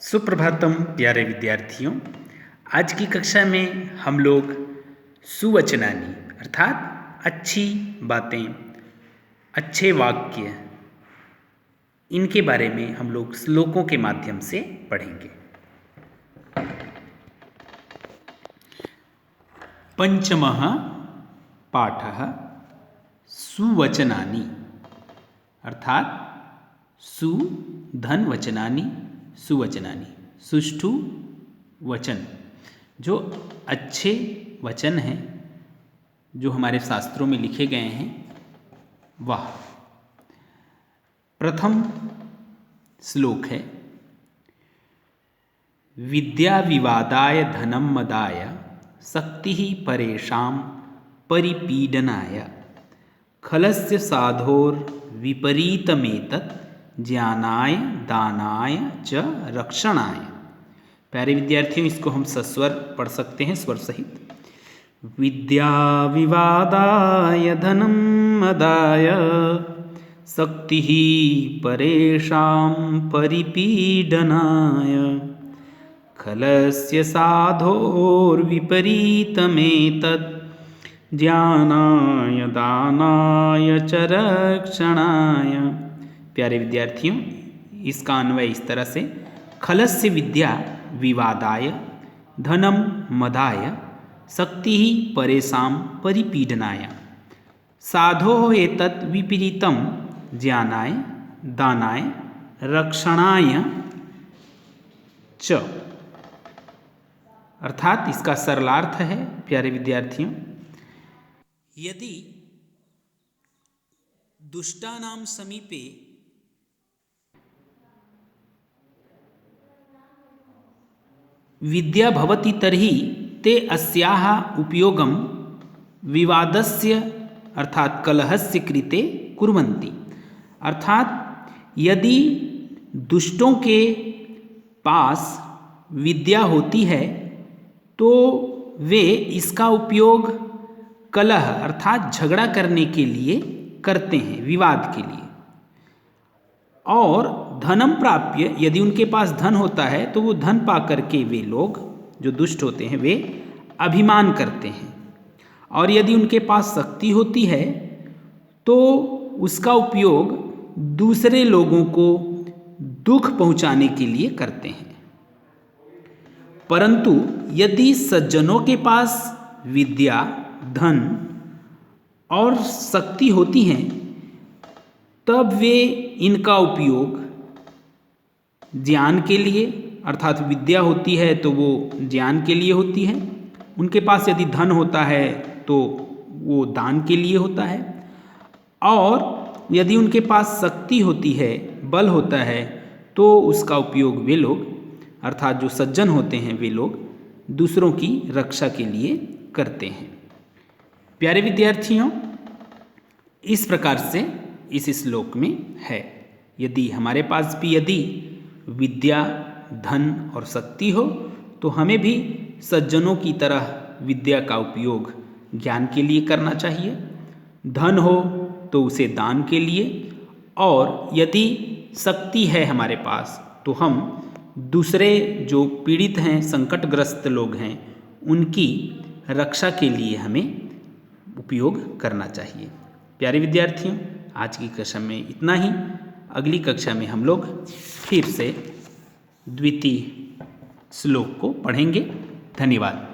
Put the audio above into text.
सुप्रभातम प्यारे विद्यार्थियों। आज की कक्षा में हम लोग सुवचनानी अर्थात अच्छी बातें, अच्छे वाक्य, इनके बारे में हम लोग श्लोकों के माध्यम से पढ़ेंगे। पंचमः पाठः सुवचनानि अर्थात सु धन वचनानि सुवचनानि, सुष्ठु वचन, जो अच्छे वचन हैं जो हमारे शास्त्रों में लिखे गए हैं वह। प्रथम श्लोक है, विद्या विवादाय धनम मदाय शक्ति परेषां परिपीडनाय खलस्य साधोर विपरीतमेतत् ज्ञानाय दानाय च रक्षणाय। प्यारे विद्यार्थियों, इसको हम सस्वर पढ़ सकते हैं स्वर सहित। विद्या विवादाय धनम मदाय शक्ति परेषां परिपीडनाय खलस्य साधोर्विपरीतमेतत् ज्ञानाय दानाय च रक्षणाय। प्यारे विद्यार्थियों, इसका अन्वय इस तरह से, खलस्य विद्या विवादाय धनम मदाय शक्ति परेषां परिपीडनाय साधो एतत् विपरीतम ज्ञानाय दानाय रक्षणाय च। अर्थात इसका सरलार्थ है प्यारे विद्यार्थियों, यदि दुष्टानां समीपे विद्या भवति तर्हि ते अस्याः उपयोगं विवादस्य अर्थात कलहस्य कृते कुर्वन्ति। अर्थात यदि दुष्टों के पास विद्या होती है तो वे इसका उपयोग कलह अर्थात झगड़ा करने के लिए करते हैं, विवाद के लिए। और धनम प्राप्य, यदि उनके पास धन होता है तो वो धन पा करके वे लोग जो दुष्ट होते हैं वे अभिमान करते हैं। और यदि उनके पास शक्ति होती है तो उसका उपयोग दूसरे लोगों को दुख पहुंचाने के लिए करते हैं। परंतु यदि सज्जनों के पास विद्या, धन और शक्ति होती हैं तब वे इनका उपयोग ज्ञान के लिए, अर्थात विद्या होती है तो वो ज्ञान के लिए होती है। उनके पास यदि धन होता है तो वो दान के लिए होता है। और यदि उनके पास शक्ति होती है, बल होता है, तो उसका उपयोग वे लोग अर्थात जो सज्जन होते हैं वे लोग दूसरों की रक्षा के लिए करते हैं। प्यारे विद्यार्थियों, इस प्रकार से इस श्लोक में है, यदि हमारे पास भी यदि विद्या, धन और शक्ति हो तो हमें भी सज्जनों की तरह विद्या का उपयोग ज्ञान के लिए करना चाहिए। धन हो तो उसे दान के लिए, और यदि शक्ति है हमारे पास तो हम दूसरे जो पीड़ित हैं, संकटग्रस्त लोग हैं, उनकी रक्षा के लिए हमें उपयोग करना चाहिए। प्यारे विद्यार्थियों, आज की कक्षा में इतना ही। अगली कक्षा में हम लोग फिर से द्वितीय श्लोक को पढ़ेंगे। धन्यवाद।